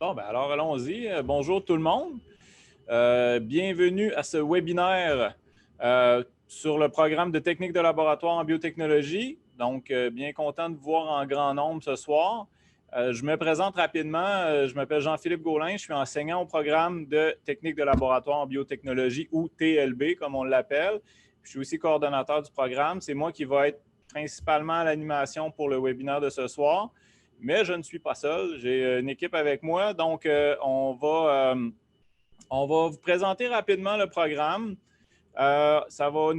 Bon, ben alors allons-y. Bonjour tout le monde. Bienvenue à ce webinaire sur le programme de technique de laboratoire en biotechnologie. Donc, bien content de vous voir en grand nombre ce soir. Je me présente rapidement. Je m'appelle Jean-Philippe Gaulin. Je suis enseignant au programme de technique de laboratoire en biotechnologie ou TLB, comme on l'appelle. Je suis aussi coordonnateur du programme. C'est moi qui va être principalement à l'animation pour le webinaire de ce soir. Mais je ne suis pas seul. J'ai une équipe avec moi. Donc, on va vous présenter rapidement le programme. Ça va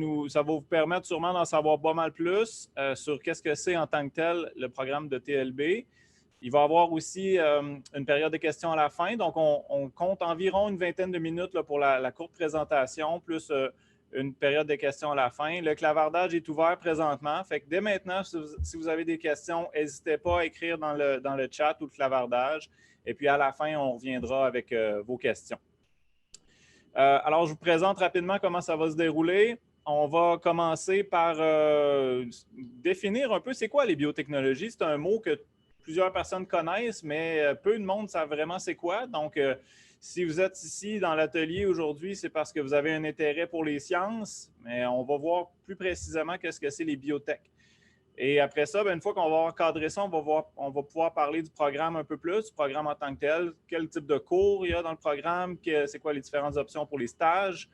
vous permettre sûrement d'en savoir pas mal plus sur qu'est-ce que c'est en tant que tel le programme de TLB. Il va y avoir aussi une période de questions à la fin. Donc, on compte environ une vingtaine de minutes là, pour la courte présentation, plus une période de questions à la fin. Le clavardage est ouvert présentement. Fait que dès maintenant, si vous avez des questions, n'hésitez pas à écrire dans le chat ou le clavardage. Et puis, à la fin, on reviendra avec vos questions. Alors, je vous présente rapidement comment ça va se dérouler. On va commencer par définir un peu c'est quoi les biotechnologies. C'est un mot que plusieurs personnes connaissent, mais peu de monde savent vraiment c'est quoi. Donc, si vous êtes ici dans l'atelier aujourd'hui, c'est parce que vous avez un intérêt pour les sciences, mais on va voir plus précisément qu'est-ce que c'est les biotech. Et après ça, bien, une fois qu'on va avoir cadré ça, on va pouvoir parler du programme un peu plus, du programme en tant que tel, quel type de cours il y a dans le programme, c'est quoi les différentes options pour les stages.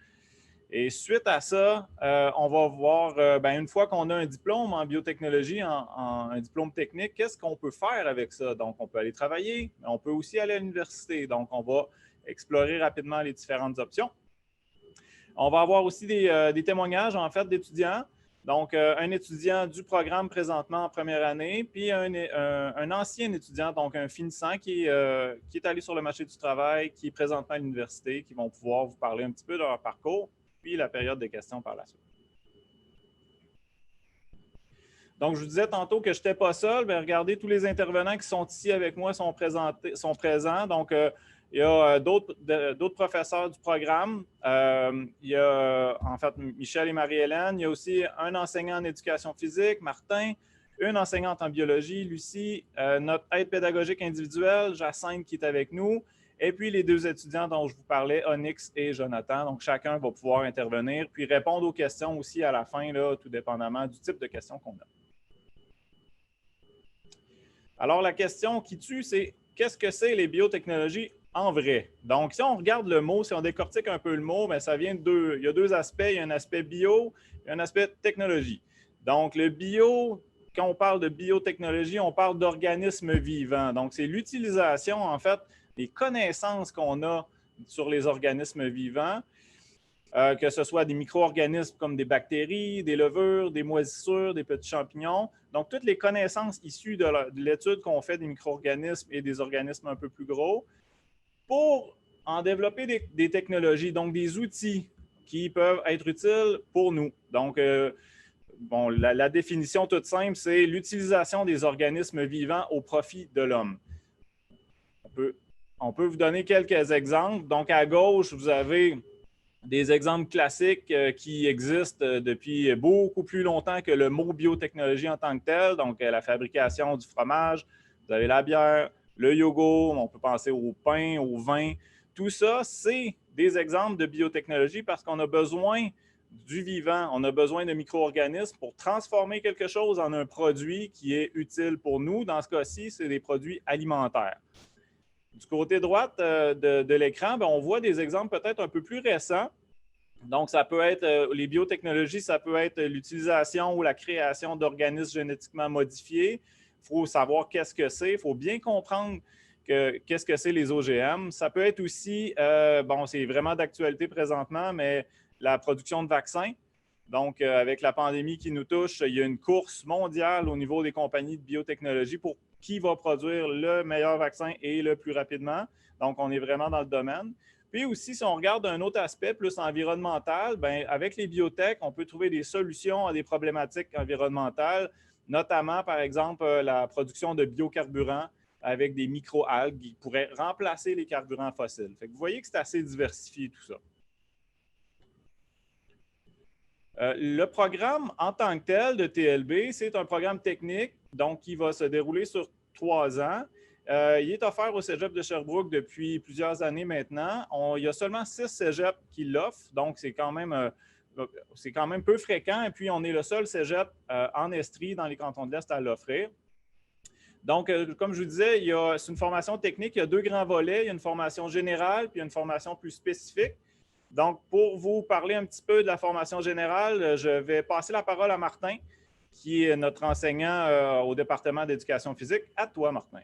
Et suite à ça, on va voir, bien, une fois qu'on a un diplôme en biotechnologie, un diplôme technique, qu'est-ce qu'on peut faire avec ça? Donc, on peut aller travailler, mais on peut aussi aller à l'université. Donc, on va explorer rapidement les différentes options. On va avoir aussi des témoignages, en fait, d'étudiants. Donc, un étudiant du programme présentement en première année, puis un ancien étudiant, donc un finissant qui est allé sur le marché du travail, qui est présentement à l'université, qui vont pouvoir vous parler un petit peu de leur parcours, puis la période de questions par la suite. Donc, je vous disais tantôt que je n'étais pas seul. Bien, regardez, tous les intervenants qui sont ici avec moi sont présents. Donc, il y a d'autres professeurs du programme. Il y a, en fait, Michel et Marie-Hélène. Il y a aussi un enseignant en éducation physique, Martin, une enseignante en biologie, Lucie, notre aide pédagogique individuelle, Jacinthe, qui est avec nous, et puis les deux étudiants dont je vous parlais, Onyx et Jonathan. Donc, chacun va pouvoir intervenir, puis répondre aux questions aussi à la fin, là, tout dépendamment du type de questions qu'on a. Alors, la question qui tue, c'est qu'est-ce que c'est les biotechnologies en vrai? Donc, si on regarde le mot, si on décortique un peu le mot, bien, ça vient de deux. Il y a deux aspects. Il y a un aspect bio et un aspect technologie. Donc, le bio, quand on parle de biotechnologie, on parle d'organismes vivants. Donc, c'est l'utilisation, en fait, des connaissances qu'on a sur les organismes vivants, que ce soit des micro-organismes comme des bactéries, des levures, des moisissures, des petits champignons. Donc, toutes les connaissances issues de l'étude qu'on fait des micro-organismes et des organismes un peu plus gros pour en développer des technologies, donc des outils qui peuvent être utiles pour nous. Donc, bon, la définition toute simple, c'est l'utilisation des organismes vivants au profit de l'homme. On peut vous donner quelques exemples. Donc, à gauche, vous avez des exemples classiques qui existent depuis beaucoup plus longtemps que le mot biotechnologie en tant que tel. Donc, la fabrication du fromage, vous avez la bière, le yogourt, on peut penser au pain, au vin. Tout ça, c'est des exemples de biotechnologie parce qu'on a besoin du vivant, on a besoin de micro-organismes pour transformer quelque chose en un produit qui est utile pour nous. Dans ce cas-ci, c'est des produits alimentaires. Du côté droite de l'écran, on voit des exemples peut-être un peu plus récents. Donc, ça peut être les biotechnologies, ça peut être l'utilisation ou la création d'organismes génétiquement modifiés. Il faut savoir qu'est-ce que c'est. Il faut bien comprendre qu'est-ce que c'est les OGM. Ça peut être aussi, bon, c'est vraiment d'actualité présentement, mais la production de vaccins. Donc, avec la pandémie qui nous touche, il y a une course mondiale au niveau des compagnies de biotechnologie pour qui va produire le meilleur vaccin et le plus rapidement. Donc, on est vraiment dans le domaine. Puis aussi, si on regarde un autre aspect plus environnemental, bien, avec les biotech, on peut trouver des solutions à des problématiques environnementales, notamment, par exemple, la production de biocarburants avec des microalgues qui pourraient remplacer les carburants fossiles. Fait que vous voyez que c'est assez diversifié tout ça. Le programme en tant que tel de TLB, c'est un programme technique donc qui va se dérouler sur 3 ans Il est offert au Cégep de Sherbrooke depuis plusieurs années maintenant. Il y a seulement 6 cégeps qui l'offrent, donc c'est quand même peu fréquent. Et puis, on est le seul cégep en Estrie dans les cantons de l'Est à l'offrir. Donc, comme je vous disais, c'est une formation technique. Il y a 2 grands volets. Il y a une formation générale puis une formation plus spécifique. Donc, pour vous parler un petit peu de la formation générale, je vais passer la parole à Martin, qui est notre enseignant au département d'éducation physique. À toi, Martin.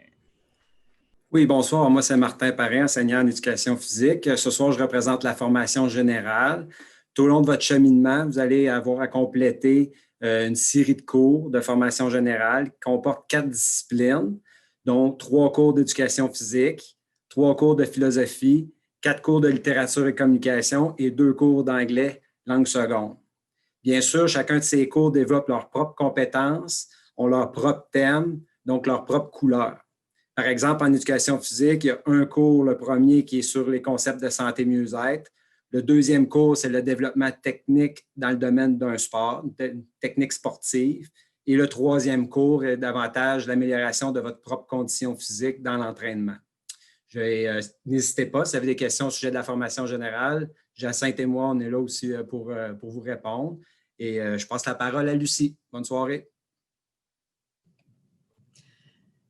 Oui, bonsoir. Moi, c'est Martin Paré, enseignant en éducation physique. Ce soir, je représente la formation générale. Tout au long de votre cheminement, vous allez avoir à compléter une série de cours de formation générale qui comportent 4 disciplines, donc 3 cours d'éducation physique, 3 cours de philosophie, 4 cours de littérature et communication et 2 cours d'anglais langue seconde. Bien sûr, chacun de ces cours développe leurs propres compétences, ont leur propre thème, donc leur propre couleur. Par exemple, en éducation physique, il y a un cours, le premier, qui est sur les concepts de santé mieux-être. Le deuxième cours, c'est le développement technique dans le domaine d'un sport, une technique sportive. Et le troisième cours est davantage l'amélioration de votre propre condition physique dans l'entraînement. N'hésitez pas, si vous avez des questions au sujet de la formation générale, Jacinthe et moi, on est là aussi pour vous répondre. Et je passe la parole à Lucie. Bonne soirée.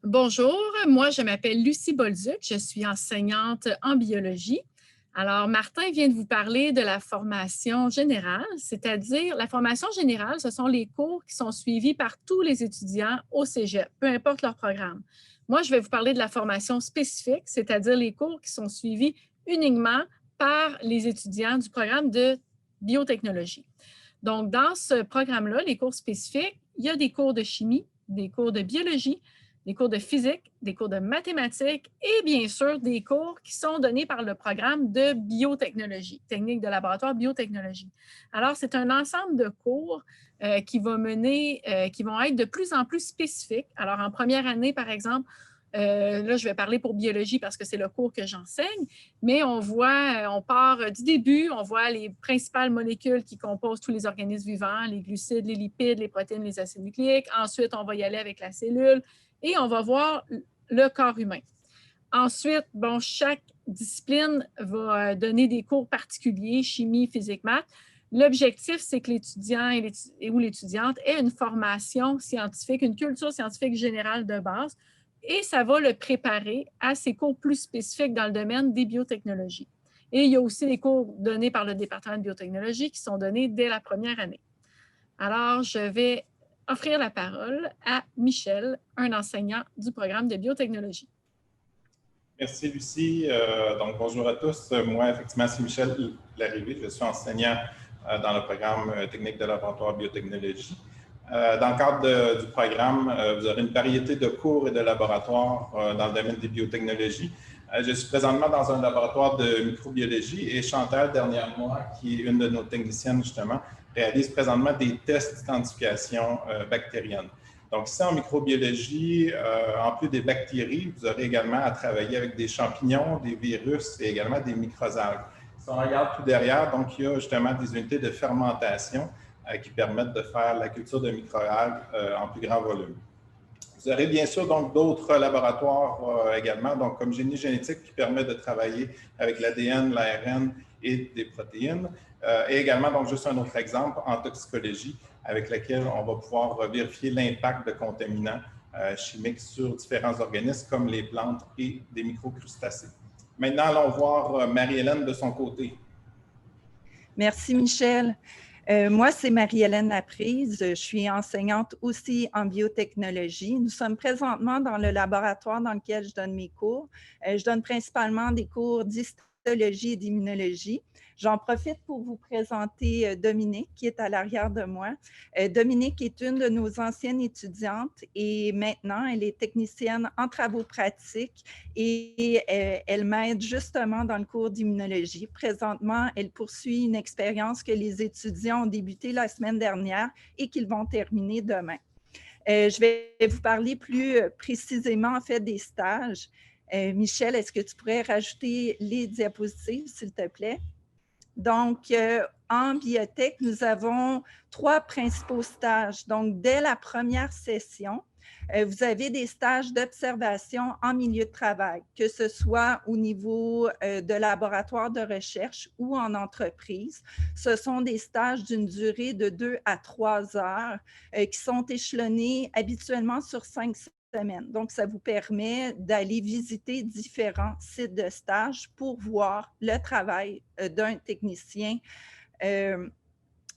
Bonjour, moi je m'appelle Lucie Bolduc, je suis enseignante en biologie. Alors, Martin vient de vous parler de la formation générale, c'est-à-dire la formation générale, ce sont les cours qui sont suivis par tous les étudiants au cégep, peu importe leur programme. Moi, je vais vous parler de la formation spécifique, c'est-à-dire les cours qui sont suivis uniquement par les étudiants du programme de biotechnologie. Donc, dans ce programme-là, les cours spécifiques, il y a des cours de chimie, des cours de biologie, des cours de physique, des cours de mathématiques et bien sûr des cours qui sont donnés par le programme de biotechnologie, technique de laboratoire biotechnologie. Alors, c'est un ensemble de cours qui vont être de plus en plus spécifiques. Alors, en première année, par exemple, là, je vais parler pour biologie parce que c'est le cours que j'enseigne, mais on part du début, on voit les principales molécules qui composent tous les organismes vivants, les glucides, les lipides, les protéines, les acides nucléiques. Ensuite, on va y aller avec la cellule et on va voir le corps humain. Ensuite, chaque discipline va donner des cours particuliers, chimie, physique, maths. L'objectif, c'est que l'étudiant ou l'étudiante ait une formation scientifique, une culture scientifique générale de base, et ça va le préparer à ses cours plus spécifiques dans le domaine des biotechnologies. Et il y a aussi des cours donnés par le département de biotechnologie qui sont donnés dès la première année. Alors, je vais offrir la parole à Michel, un enseignant du programme de biotechnologie. Merci, Lucie. Donc, bonjour à tous. Moi, effectivement, c'est Michel Larrivée. Je suis enseignant dans le programme technique de laboratoire biotechnologie. Dans le cadre du programme, vous aurez une variété de cours et de laboratoires dans le domaine des biotechnologies. Je suis présentement dans un laboratoire de microbiologie et Chantal, derrière moi, qui est une de nos techniciennes, justement, réalise présentement des tests d'identification bactérienne. Donc, ici, en microbiologie, en plus des bactéries, vous aurez également à travailler avec des champignons, des virus et également des microalgues. Si on regarde tout derrière, donc, il y a justement des unités de fermentation qui permettent de faire la culture de microalgues en plus grand volume. Vous aurez bien sûr donc d'autres laboratoires également, donc comme génie génétique qui permet de travailler avec l'ADN, l'ARN et des protéines. Et également, donc juste un autre exemple, en toxicologie, avec lequel on va pouvoir vérifier l'impact de contaminants chimiques sur différents organismes comme les plantes et des microcrustacés. Maintenant, allons voir Marie-Hélène de son côté. Merci, Michel. Moi, c'est Marie-Hélène Laprise. Je suis enseignante aussi en biotechnologie. Nous sommes présentement dans le laboratoire dans lequel je donne mes cours. Je donne principalement des cours d'histologie et d'immunologie. J'en profite pour vous présenter Dominique, qui est à l'arrière de moi. Dominique est une de nos anciennes étudiantes et maintenant, elle est technicienne en travaux pratiques et elle m'aide justement dans le cours d'immunologie. Présentement, elle poursuit une expérience que les étudiants ont débuté la semaine dernière et qu'ils vont terminer demain. Je vais vous parler plus précisément en fait des stages. Michel, est-ce que tu pourrais rajouter les diapositives, s'il te plaît? Donc, en biotech, nous avons 3 principaux stages. Donc, dès la première session, Vous avez des stages d'observation en milieu de travail, que ce soit au niveau de laboratoire de recherche ou en entreprise. Ce sont des stages d'une durée de 2 à 3 heures qui sont échelonnés habituellement sur 5 semaines. Donc, ça vous permet d'aller visiter différents sites de stage pour voir le travail d'un technicien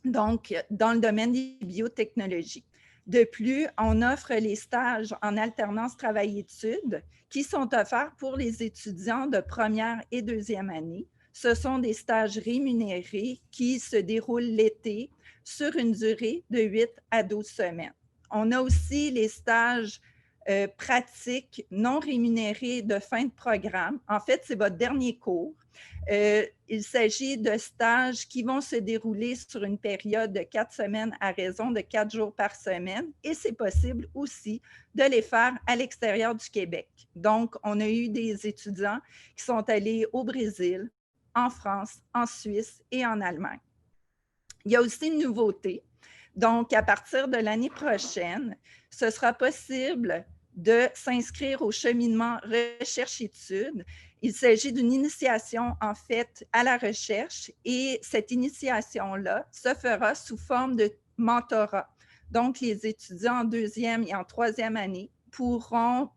donc dans le domaine des biotechnologies. De plus, on offre les stages en alternance travail-études qui sont offerts pour les étudiants de première et deuxième année. Ce sont des stages rémunérés qui se déroulent l'été sur une durée de 8 à 12 semaines. On a aussi les stages pratiques non rémunérés de fin de programme. En fait, c'est votre dernier cours. Il s'agit de stages qui vont se dérouler sur une période de 4 semaines à raison de 4 jours par semaine et c'est possible aussi de les faire à l'extérieur du Québec. Donc, on a eu des étudiants qui sont allés au Brésil, en France, en Suisse et en Allemagne. Il y a aussi une nouveauté. Donc, à partir de l'année prochaine, ce sera possible de s'inscrire au cheminement recherche-études. Il s'agit d'une initiation, en fait, à la recherche et cette initiation-là se fera sous forme de mentorat. Donc, les étudiants en deuxième et en troisième année pourront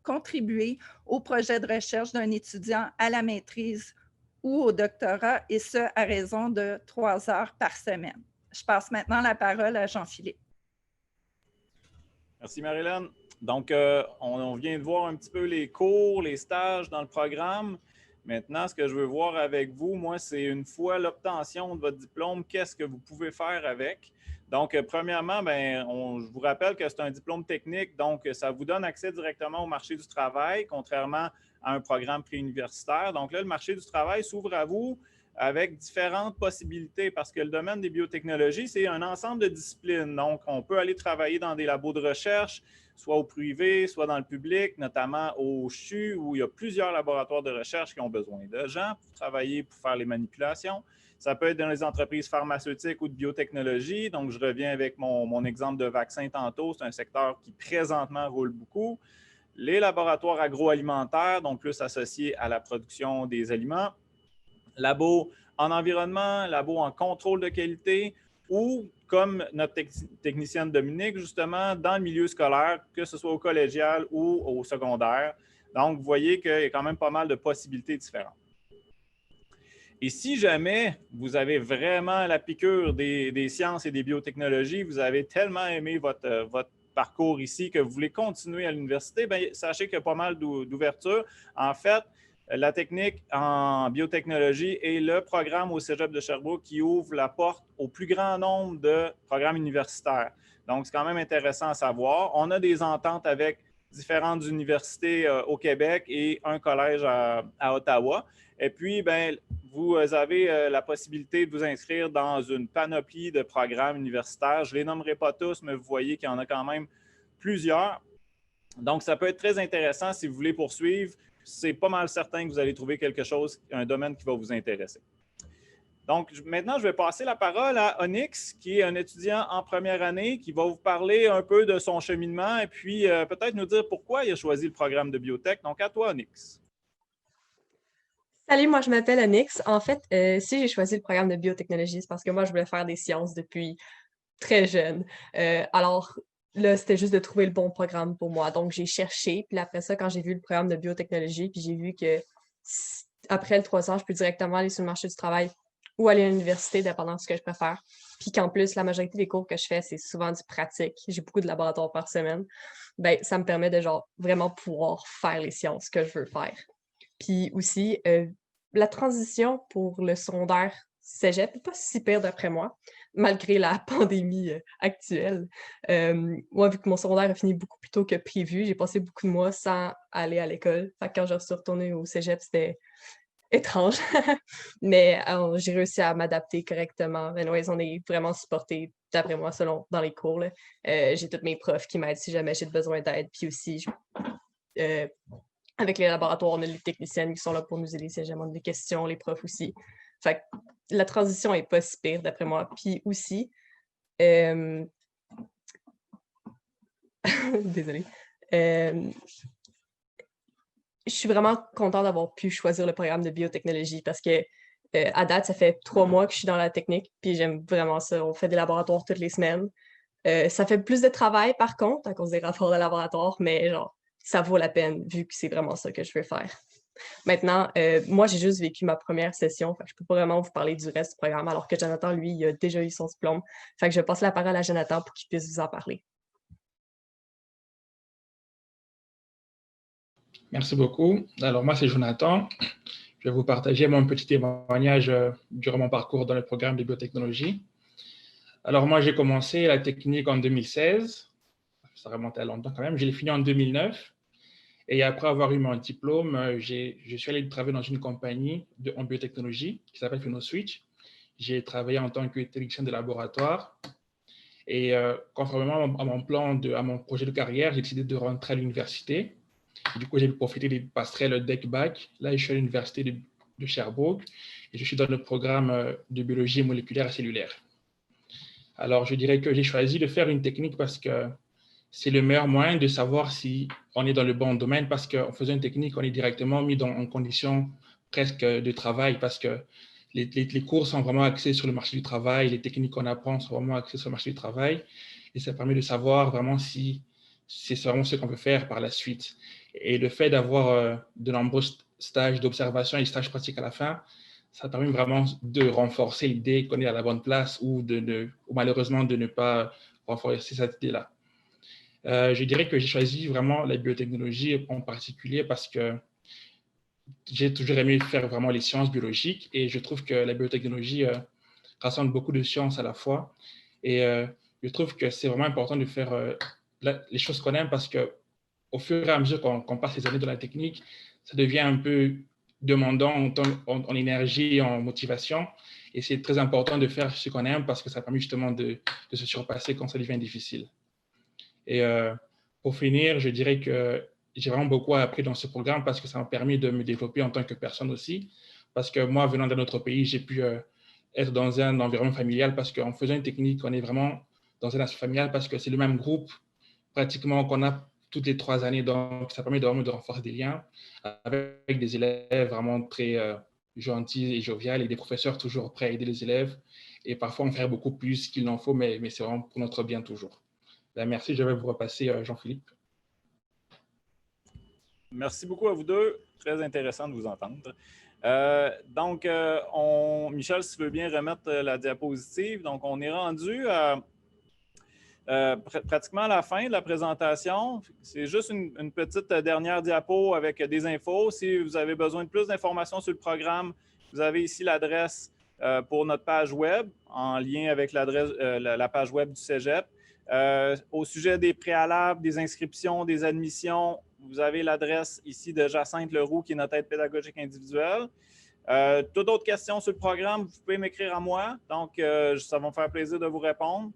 contribuer au projet de recherche d'un étudiant à la maîtrise ou au doctorat, et ce, à raison de 3 heures par semaine. Je passe maintenant la parole à Jean-Philippe. Merci, Marie-Hélène. Donc, on vient de voir un petit peu les cours, les stages dans le programme. Maintenant, ce que je veux voir avec vous, moi, c'est une fois l'obtention de votre diplôme, qu'est-ce que vous pouvez faire avec? Donc, premièrement, je vous rappelle que c'est un diplôme technique, donc ça vous donne accès directement au marché du travail, contrairement à un programme préuniversitaire. Donc là, le marché du travail s'ouvre à vous avec différentes possibilités parce que le domaine des biotechnologies, c'est un ensemble de disciplines. Donc, on peut aller travailler dans des labos de recherche, soit au privé, soit dans le public, notamment au CHU, où il y a plusieurs laboratoires de recherche qui ont besoin de gens pour travailler, pour faire les manipulations. Ça peut être dans les entreprises pharmaceutiques ou de biotechnologie. Donc, je reviens avec mon exemple de vaccin tantôt. C'est un secteur qui présentement roule beaucoup. Les laboratoires agroalimentaires, donc plus associés à la production des aliments. Labo en environnement, labo en contrôle de qualité ou, comme notre technicienne Dominique, justement, dans le milieu scolaire, que ce soit au collégial ou au secondaire. Donc, vous voyez qu'il y a quand même pas mal de possibilités différentes. Et si jamais vous avez vraiment la piqûre des sciences et des biotechnologies, vous avez tellement aimé votre parcours ici que vous voulez continuer à l'université, sachez qu'il y a pas mal d'ouvertures. En fait, la technique en biotechnologie est le programme au Cégep de Sherbrooke qui ouvre la porte au plus grand nombre de programmes universitaires. Donc, c'est quand même intéressant à savoir. On a des ententes avec différentes universités au Québec et un collège à Ottawa. Et puis, vous avez la possibilité de vous inscrire dans une panoplie de programmes universitaires. Je ne les nommerai pas tous, mais vous voyez qu'il y en a quand même plusieurs. Donc, ça peut être très intéressant si vous voulez poursuivre. C'est pas mal certain que vous allez trouver quelque chose, un domaine qui va vous intéresser. Donc, maintenant, je vais passer la parole à Onyx, qui est un étudiant en première année, qui va vous parler un peu de son cheminement et puis peut-être nous dire pourquoi il a choisi le programme de biotech. Donc, à toi, Onyx. Salut, moi je m'appelle Onyx. En fait, si j'ai choisi le programme de biotechnologie, c'est parce que moi je voulais faire des sciences depuis très jeune. Alors là, c'était juste de trouver le bon programme pour moi. Donc j'ai cherché, puis après ça, quand j'ai vu le programme de biotechnologie, puis j'ai vu que après le 3 ans, je peux directement aller sur le marché du travail ou aller à l'université, dépendant de ce que je préfère. Puis qu'en plus, la majorité des cours que je fais, c'est souvent du pratique. J'ai beaucoup de laboratoires par semaine. Ça me permet de vraiment pouvoir faire les sciences que je veux faire. Puis aussi, la transition pour le secondaire cégep n'est pas si pire d'après moi, malgré la pandémie actuelle. Moi, vu que mon secondaire a fini beaucoup plus tôt que prévu, j'ai passé beaucoup de mois sans aller à l'école. Fait que quand je suis retournée au cégep, c'était étrange. Mais j'ai réussi à m'adapter correctement. Anyways, on est vraiment supportés, d'après moi, dans les cours. J'ai tous mes profs qui m'aident si jamais j'ai besoin d'aide. Puis aussi, avec les laboratoires, on a les techniciennes qui sont là pour nous aider si jamais on a des questions, les profs aussi. Fait que la transition n'est pas si pire, d'après moi. Puis aussi, Désolée. Je suis vraiment contente d'avoir pu choisir le programme de biotechnologie parce que à date, ça fait 3 mois que je suis dans la technique, puis j'aime vraiment ça. On fait des laboratoires toutes les semaines. Ça fait plus de travail, par contre, à cause des rapports de laboratoire, mais genre, ça vaut la peine vu que c'est vraiment ça que je veux faire. Maintenant, moi, j'ai juste vécu ma première session, fait que je peux pas vraiment vous parler du reste du programme, alors que Jonathan, lui, il a déjà eu son diplôme. Fait que je passe la parole à Jonathan pour qu'il puisse vous en parler. Merci beaucoup. Alors, moi, c'est Jonathan. Je vais vous partager mon petit témoignage durant mon parcours dans le programme de biotechnologie. Alors, moi, j'ai commencé la technique en 2016. Ça remonte à longtemps quand même. Je l'ai fini en 2009. Et après avoir eu mon diplôme, je suis allé travailler dans une compagnie en biotechnologie qui s'appelle PhenoSwitch. J'ai travaillé en tant que technicien de laboratoire. Et conformément à mon plan, à mon projet de carrière, j'ai décidé de rentrer à l'université. Du coup, j'ai profité des passerelles DEC-BAC. Là, je suis à l'université de Sherbrooke et je suis dans le programme de biologie moléculaire et cellulaire. Alors, je dirais que j'ai choisi de faire une technique parce que c'est le meilleur moyen de savoir si on est dans le bon domaine, parce qu'en faisant une technique, on est directement mis en condition presque de travail, parce que les cours sont vraiment axés sur le marché du travail, les techniques qu'on apprend sont vraiment axées sur le marché du travail, et ça permet de savoir vraiment si c'est vraiment ce qu'on veut faire par la suite. Et le fait d'avoir de nombreux stages d'observation et stages pratiques à la fin, ça permet vraiment de renforcer l'idée qu'on est à la bonne place ou malheureusement de ne pas renforcer cette idée-là. Je dirais que j'ai choisi vraiment la biotechnologie en particulier parce que j'ai toujours aimé faire vraiment les sciences biologiques et je trouve que la biotechnologie rassemble beaucoup de sciences à la fois. Et je trouve que c'est vraiment important de faire les choses qu'on aime parce qu'au fur et à mesure qu'on passe les années dans la technique, ça devient un peu demandant en énergie et en motivation. Et c'est très important de faire ce qu'on aime parce que ça permet justement de se surpasser quand ça devient difficile. Et pour finir, je dirais que j'ai vraiment beaucoup appris dans ce programme parce que ça m'a permis de me développer en tant que personne aussi. Parce que moi, venant d'un autre pays, j'ai pu être dans un environnement familial parce qu'en faisant une technique, on est vraiment dans un aspect familial parce que c'est le même groupe pratiquement qu'on a toutes les 3 années. Donc, ça permet vraiment de renforcer des liens avec des élèves vraiment très gentils et joviales et des professeurs toujours prêts à aider les élèves. Et parfois, on fait beaucoup plus qu'il n'en faut, mais c'est vraiment pour notre bien toujours. Merci, je vais vous repasser Jean-Philippe. Merci beaucoup à vous deux. Très intéressant de vous entendre. Michel, si tu veux bien remettre la diapositive. Donc, on est rendu pratiquement à la fin de la présentation. C'est juste une petite dernière diapo avec des infos. Si vous avez besoin de plus d'informations sur le programme, vous avez ici l'adresse pour notre page web en lien avec l'adresse, la page web du Cégep. Au sujet des préalables, des inscriptions, des admissions, vous avez l'adresse ici de Jacinthe Leroux, qui est notre aide pédagogique individuelle. Toute autre question sur le programme, vous pouvez m'écrire à moi. Donc, ça va me faire plaisir de vous répondre.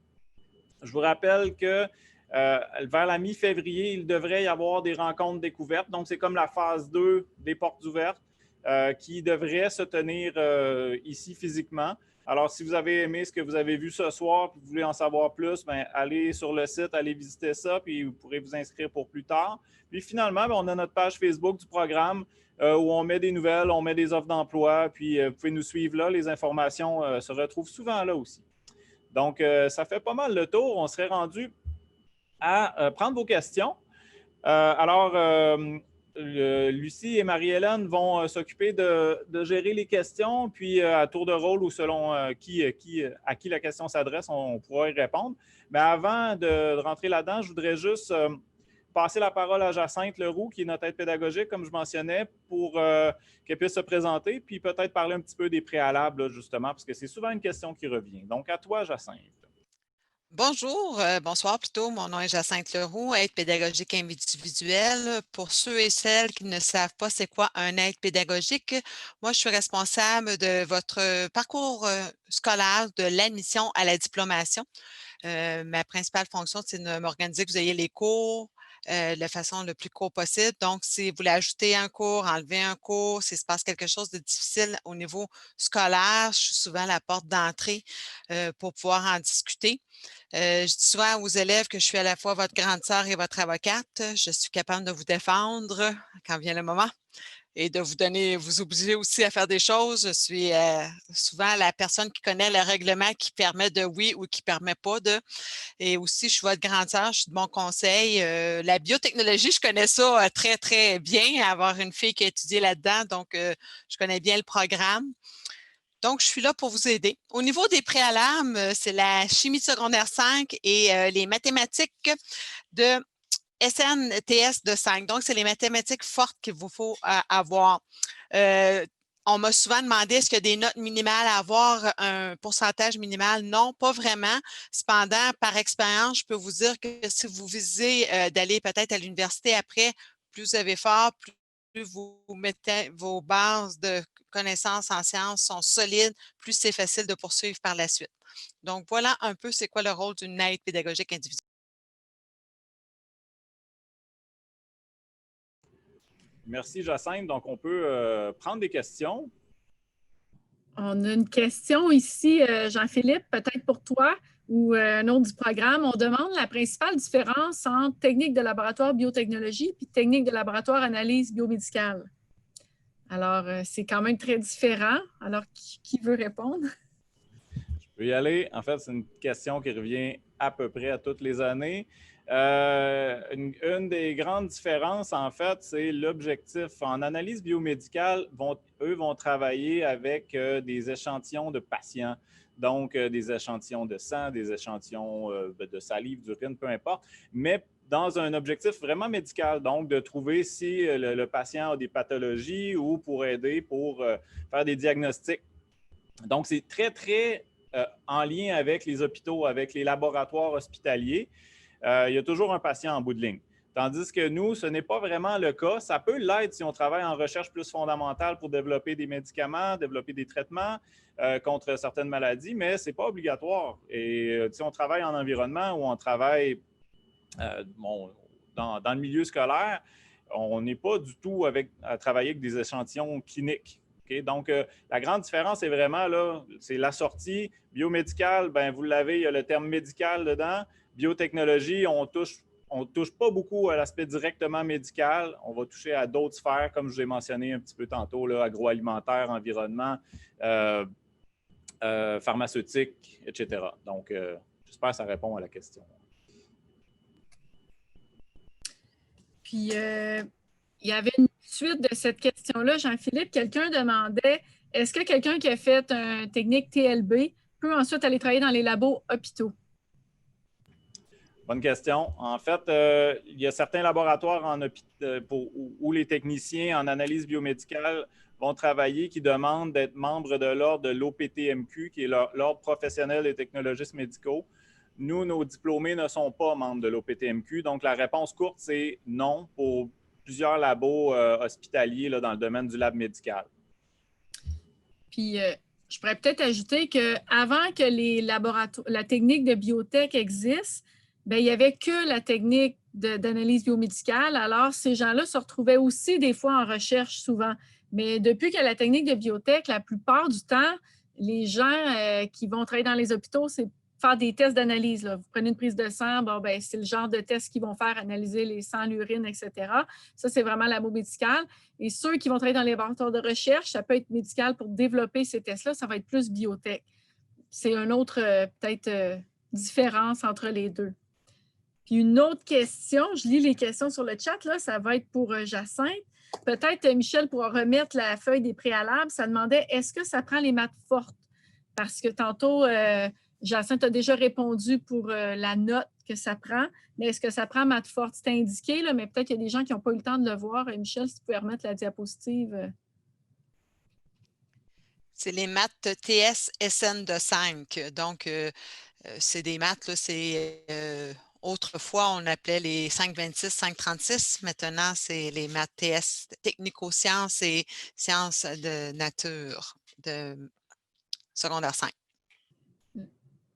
Je vous rappelle que vers la mi-février, il devrait y avoir des rencontres découvertes. Donc, c'est comme la phase 2 des portes ouvertes qui devrait se tenir ici physiquement. Alors, si vous avez aimé ce que vous avez vu ce soir et que vous voulez en savoir plus, bien, allez sur le site, allez visiter ça, puis vous pourrez vous inscrire pour plus tard. Puis finalement, bien, on a notre page Facebook du programme où on met des nouvelles, on met des offres d'emploi, puis vous pouvez nous suivre là. Les informations se retrouvent souvent là aussi. Donc, ça fait pas mal le tour. On serait rendu à prendre vos questions. Lucie et Marie-Hélène vont s'occuper de gérer les questions, puis à tour de rôle ou selon à qui la question s'adresse, on pourra y répondre. Mais avant de rentrer là-dedans, je voudrais juste passer la parole à Jacinthe Leroux, qui est notre aide pédagogique, comme je mentionnais, pour qu'elle puisse se présenter, puis peut-être parler un petit peu des préalables, là, justement, parce que c'est souvent une question qui revient. Donc, à toi, Jacinthe. Bonjour, bonsoir plutôt. Mon nom est Jacinthe Leroux, aide pédagogique individuelle. Pour ceux et celles qui ne savent pas c'est quoi un aide pédagogique, moi, je suis responsable de votre parcours scolaire, de l'admission à la diplomation. Ma principale fonction, c'est de m'organiser que vous ayez les cours, de façon le plus court possible. Donc, si vous voulez ajouter un cours, enlever un cours, s'il se passe quelque chose de difficile au niveau scolaire, je suis souvent la porte d'entrée pour pouvoir en discuter. Je dis souvent aux élèves que je suis à la fois votre grande sœur et votre avocate. Je suis capable de vous défendre quand vient le moment et de vous obliger aussi à faire des choses. Je suis souvent la personne qui connaît le règlement qui permet de oui ou qui ne permet pas de. Et aussi, je suis votre grande sœur, je suis de bon conseil. La biotechnologie, je connais ça très, très bien, avoir une fille qui a étudié là-dedans, donc je connais bien le programme. Donc, je suis là pour vous aider. Au niveau des préalables, c'est la chimie de secondaire 5 et les mathématiques de SNTS de 5. Donc, c'est les mathématiques fortes qu'il vous faut avoir. On m'a souvent demandé est-ce qu'il y a des notes minimales à avoir, un pourcentage minimal? Non, pas vraiment. Cependant, par expérience, je peux vous dire que si vous visez d'aller peut-être à l'université après, plus vous avez fort, plus vous mettez vos bases de connaissances en sciences sont solides, plus c'est facile de poursuivre par la suite. Donc, voilà un peu c'est quoi le rôle d'une aide pédagogique individuelle. Merci, Jacinthe. Donc, on peut prendre des questions. On a une question ici, Jean-Philippe, peut-être pour toi ou un autre du programme. On demande la principale différence entre technique de laboratoire biotechnologie et technique de laboratoire analyse biomédicale. Alors, c'est quand même très différent. Alors, qui veut répondre? Je peux y aller. En fait, c'est une question qui revient à peu près à toutes les années. Une des grandes différences, en fait, c'est l'objectif. En analyse biomédicale, eux vont travailler avec des échantillons de patients, donc des échantillons de sang, des échantillons de salive, d'urine, peu importe, mais dans un objectif vraiment médical, donc de trouver si le patient a des pathologies ou pour aider pour faire des diagnostics. Donc, c'est très, très en lien avec les hôpitaux, avec les laboratoires hospitaliers. Il y a toujours un patient en bout de ligne. Tandis que nous, ce n'est pas vraiment le cas. Ça peut l'être si on travaille en recherche plus fondamentale pour développer des médicaments, développer des traitements contre certaines maladies, mais ce n'est pas obligatoire. Et si on travaille en environnement ou on travaille dans le milieu scolaire, on n'est pas du tout à travailler avec des échantillons cliniques. Okay? Donc, la grande différence est vraiment là, c'est la sortie biomédicale. Bien, vous l'avez, il y a le terme médical dedans. Biotechnologie, on touche pas beaucoup à l'aspect directement médical. On va toucher à d'autres sphères, comme je vous ai mentionné un petit peu tantôt, là, agroalimentaire, environnement, pharmaceutique, etc. Donc, j'espère que ça répond à la question. Puis, il y avait une suite de cette question-là, Jean-Philippe. Quelqu'un demandait, est-ce que quelqu'un qui a fait une technique TLB peut ensuite aller travailler dans les labos hôpitaux? Bonne question. En fait, il y a certains laboratoires où les techniciens en analyse biomédicale vont travailler qui demandent d'être membres de l'ordre de l'OPTMQ, qui est l'ordre professionnel des technologistes médicaux. Nous, nos diplômés ne sont pas membres de l'OPTMQ. Donc, la réponse courte, c'est non pour plusieurs labos hospitaliers là, dans le domaine du lab médical. Puis, je pourrais peut-être ajouter qu'avant que la technique de biotech existe, bien, il n'y avait que la technique d'analyse biomédicale. Alors, ces gens-là se retrouvaient aussi des fois en recherche souvent. Mais depuis qu'il y a la technique de biotech, la plupart du temps, les gens qui vont travailler dans les hôpitaux, c'est faire des tests d'analyse. Vous prenez une prise de sang, bon, ben, c'est le genre de test qu'ils vont faire, analyser les sangs, l'urine, etc. Ça, c'est vraiment labo médical. Et ceux qui vont travailler dans les laboratoires de recherche, ça peut être médical pour développer ces tests-là, ça va être plus biotech. C'est une autre, peut-être, différence entre les deux. Puis une autre question, je lis les questions sur le chat, là, ça va être pour Jacinthe. Peut-être, Michel, pourra remettre la feuille des préalables. Ça demandait, est-ce que ça prend les maths fortes? Parce que tantôt, Jacinthe a déjà répondu pour la note que ça prend, mais est-ce que ça prend maths fortes? C'est indiqué, là, mais peut-être qu'il y a des gens qui n'ont pas eu le temps de le voir. Michel, si tu pouvais remettre la diapositive. C'est les maths TS-SN de 5. Donc, c'est des maths, là, c'est autrefois, on appelait les 526, 536. Maintenant, c'est les maths TS, technico-sciences et sciences de nature de secondaire 5.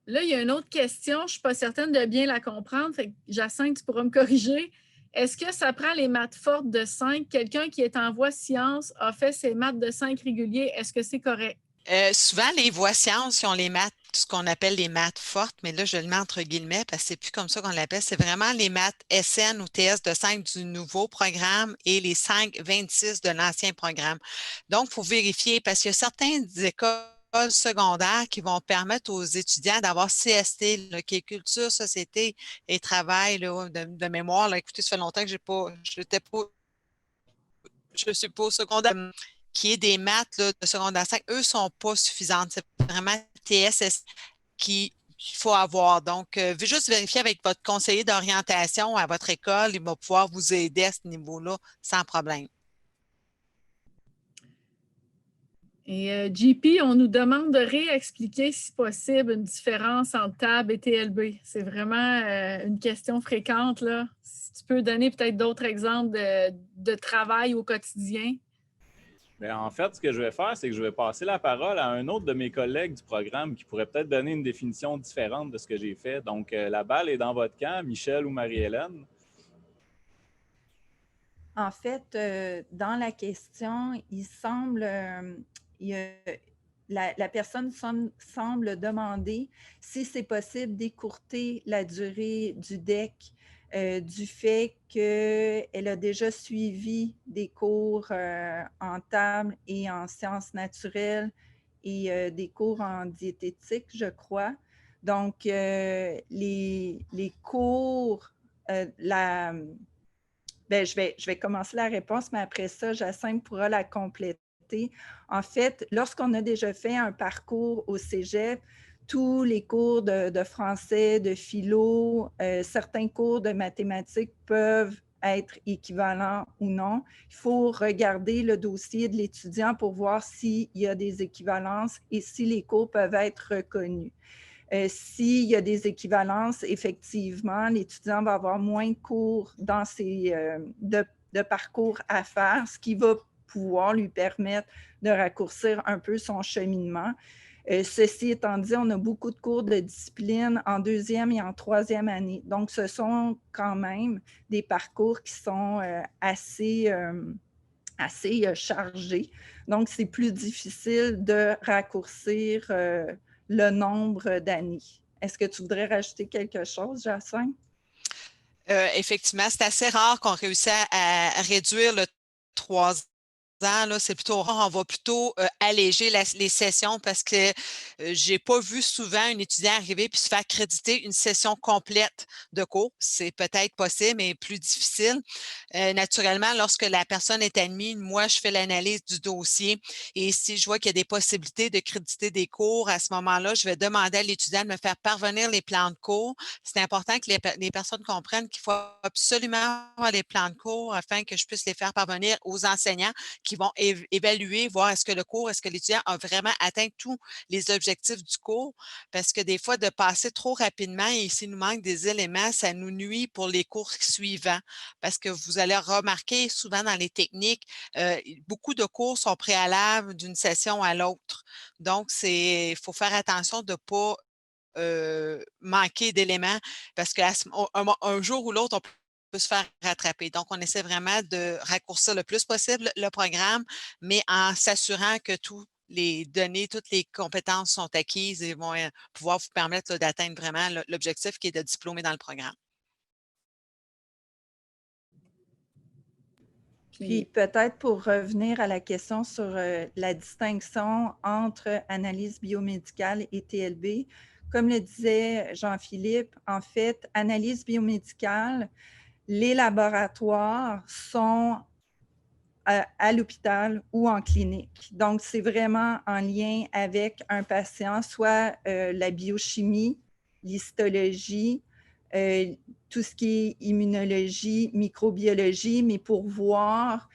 Là, il y a une autre question. Je ne suis pas certaine de bien la comprendre. Fait que, Jacinthe, tu pourras me corriger. Est-ce que ça prend les maths fortes de 5? Quelqu'un qui est en voie sciences a fait ses maths de 5 réguliers. Est-ce que c'est correct? Souvent, les voies sciences, ils ont les maths, ce qu'on appelle les maths fortes, mais là, je le mets entre guillemets parce que c'est plus comme ça qu'on l'appelle. C'est vraiment les maths SN ou TS de 5 du nouveau programme et les 5-26 de l'ancien programme. Donc, il faut vérifier parce qu'il y a certaines écoles secondaires qui vont permettre aux étudiants d'avoir CST, là, qui est Culture, Société et Travail là, de mémoire. Là. Écoutez, ça fait longtemps que je ne suis pas au secondaire. Qui est des maths là, de secondaire 5, eux ne sont pas suffisantes. C'est vraiment TSS qu'il faut avoir. Donc, juste vérifier avec votre conseiller d'orientation à votre école, il va pouvoir vous aider à ce niveau-là sans problème. Et JP, on nous demande de réexpliquer, si possible, une différence entre TAB et TLB. C'est vraiment une question fréquente, là. Si tu peux donner peut-être d'autres exemples de travail au quotidien. Bien, en fait, ce que je vais faire, c'est que je vais passer la parole à un autre de mes collègues du programme qui pourrait peut-être donner une définition différente de ce que j'ai fait. Donc, la balle est dans votre camp, Michel ou Marie-Hélène. En fait, dans la question, il semble, la personne semble demander si c'est possible d'écourter la durée du DEC du fait qu'elle a déjà suivi des cours en table et en sciences naturelles et des cours en diététique, je crois. Donc, les cours, je vais commencer la réponse, mais après ça, Jacinthe pourra la compléter. En fait, lorsqu'on a déjà fait un parcours au cégep, tous les cours de français, de philo, certains cours de mathématiques peuvent être équivalents ou non. Il faut regarder le dossier de l'étudiant pour voir s'il y a des équivalences et si les cours peuvent être reconnus. S'il y a des équivalences, effectivement, l'étudiant va avoir moins de cours dans de parcours à faire, ce qui va pouvoir lui permettre de raccourcir un peu son cheminement. Ceci étant dit, on a beaucoup de cours de discipline en deuxième et en troisième année. Donc, ce sont quand même des parcours qui sont assez chargés. Donc, c'est plus difficile de raccourcir le nombre d'années. Est-ce que tu voudrais rajouter quelque chose, Jacinthe? Effectivement, c'est assez rare qu'on réussisse à réduire le 3 ans. Là, c'est plutôt rare. On va plutôt alléger les sessions parce que je n'ai pas vu souvent un étudiant arriver puis se faire créditer une session complète de cours. C'est peut-être possible, mais plus difficile. Naturellement, lorsque la personne est admise, moi, je fais l'analyse du dossier et si je vois qu'il y a des possibilités de créditer des cours, à ce moment-là, je vais demander à l'étudiant de me faire parvenir les plans de cours. C'est important que les personnes comprennent qu'il faut absolument avoir les plans de cours afin que je puisse les faire parvenir aux enseignants qui vont évaluer, voir est-ce que l'étudiant a vraiment atteint tous les objectifs du cours. Parce que des fois, de passer trop rapidement et s'il nous manque des éléments, ça nous nuit pour les cours suivants. Parce que vous allez remarquer souvent dans les techniques, beaucoup de cours sont préalables d'une session à l'autre. Donc, il faut faire attention de ne pas manquer d'éléments parce qu'un jour ou l'autre, on peut se faire rattraper. Donc, on essaie vraiment de raccourcir le plus possible le programme, mais en s'assurant que toutes les données, toutes les compétences sont acquises et vont pouvoir vous permettre là, d'atteindre vraiment l'objectif qui est de diplômer dans le programme. Puis peut-être pour revenir à la question sur la distinction entre analyse biomédicale et TLB, comme le disait Jean-Philippe, en fait, analyse biomédicale, les laboratoires sont à l'hôpital ou en clinique. Donc, c'est vraiment en lien avec un patient, soit la biochimie, l'histologie, tout ce qui est immunologie, microbiologie, mais pour voir,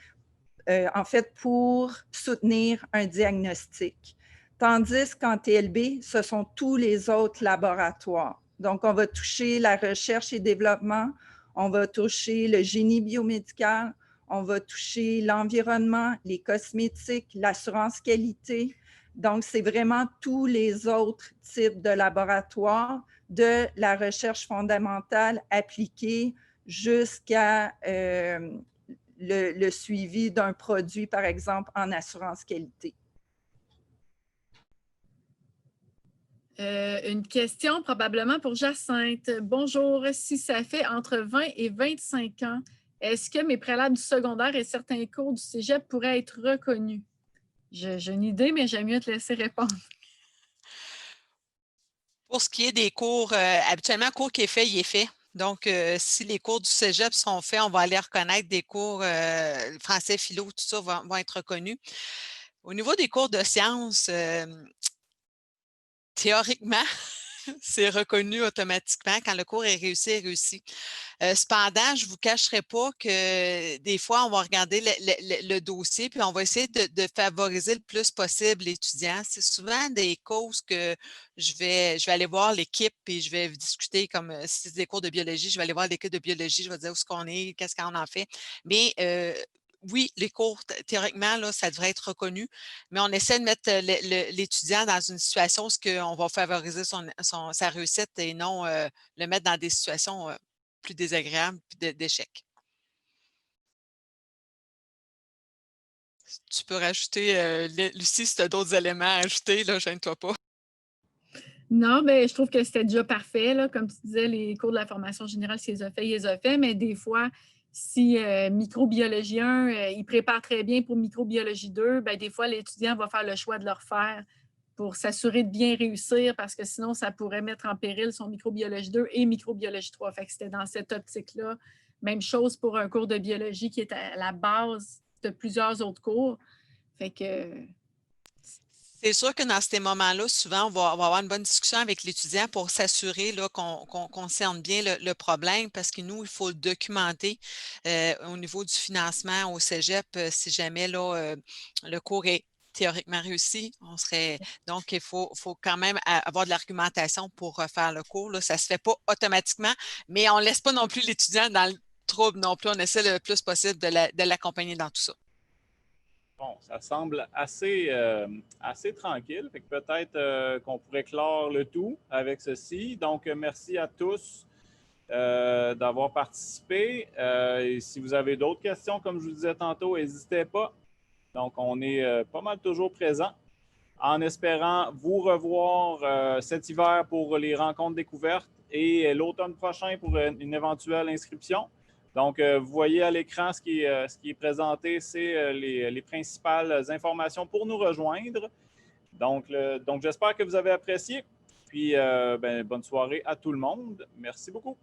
en fait, pour soutenir un diagnostic. Tandis qu'en TLB, ce sont tous les autres laboratoires. Donc, on va toucher la recherche et développement, on va toucher le génie biomédical, on va toucher l'environnement, les cosmétiques, l'assurance qualité. Donc, c'est vraiment tous les autres types de laboratoires, de la recherche fondamentale appliquée jusqu'à le suivi d'un produit, par exemple, en assurance qualité. Une question probablement pour Jacinthe. Bonjour, si ça fait entre 20 et 25 ans, est-ce que mes préalables du secondaire et certains cours du cégep pourraient être reconnus? J'ai une idée, mais j'aime mieux te laisser répondre. Pour ce qui est des cours, habituellement, le cours qui est fait, il est fait. Donc, si les cours du cégep sont faits, on va aller reconnaître des cours français, philo, tout ça vont être reconnus. Au niveau des cours de sciences, théoriquement, c'est reconnu automatiquement. Quand le cours est réussi. Cependant, je ne vous cacherai pas que des fois, on va regarder le dossier puis on va essayer de favoriser le plus possible l'étudiant. C'est souvent des causes que je vais aller voir l'équipe et je vais discuter comme si c'est des cours de biologie, je vais aller voir l'équipe de biologie, je vais dire où est-ce qu'on est, qu'est-ce qu'on en fait. Mais oui, les cours, théoriquement, là, ça devrait être reconnu, mais on essaie de mettre l'étudiant dans une situation où on va favoriser sa réussite et non le mettre dans des situations plus désagréables puis d'échecs. Tu peux rajouter, Lucie, si tu as d'autres éléments à ajouter, là, gêne-toi pas. Non, mais je trouve que c'était déjà parfait. Là. Comme tu disais, les cours de la formation générale, s'ils les ont fait, ils les ont fait, mais des fois, si microbiologie 1, il prépare très bien pour microbiologie 2, bien, des fois, l'étudiant va faire le choix de le refaire pour s'assurer de bien réussir parce que sinon, ça pourrait mettre en péril son microbiologie 2 et microbiologie 3. Fait que c'était dans cette optique-là. Même chose pour un cours de biologie qui est à la base de plusieurs autres cours. Fait que c'est sûr que dans ces moments-là, souvent, on va avoir une bonne discussion avec l'étudiant pour s'assurer qu'on cerne bien le problème parce que nous, il faut le documenter au niveau du financement au cégep si jamais là, le cours est théoriquement réussi. Donc, il faut quand même avoir de l'argumentation pour refaire le cours. Là. Ça ne se fait pas automatiquement, mais on ne laisse pas non plus l'étudiant dans le trouble non plus. On essaie le plus possible de l'accompagner dans tout ça. Bon, ça semble assez tranquille. Fait que peut-être qu'on pourrait clore le tout avec ceci. Donc, merci à tous d'avoir participé. Et si vous avez d'autres questions, comme je vous disais tantôt, n'hésitez pas. Donc, on est pas mal toujours présent en espérant vous revoir cet hiver pour les rencontres découvertes et l'automne prochain pour une éventuelle inscription. Donc, vous voyez à l'écran ce qui est présenté, c'est les principales informations pour nous rejoindre. Donc j'espère que vous avez apprécié. Puis, bonne soirée à tout le monde. Merci beaucoup.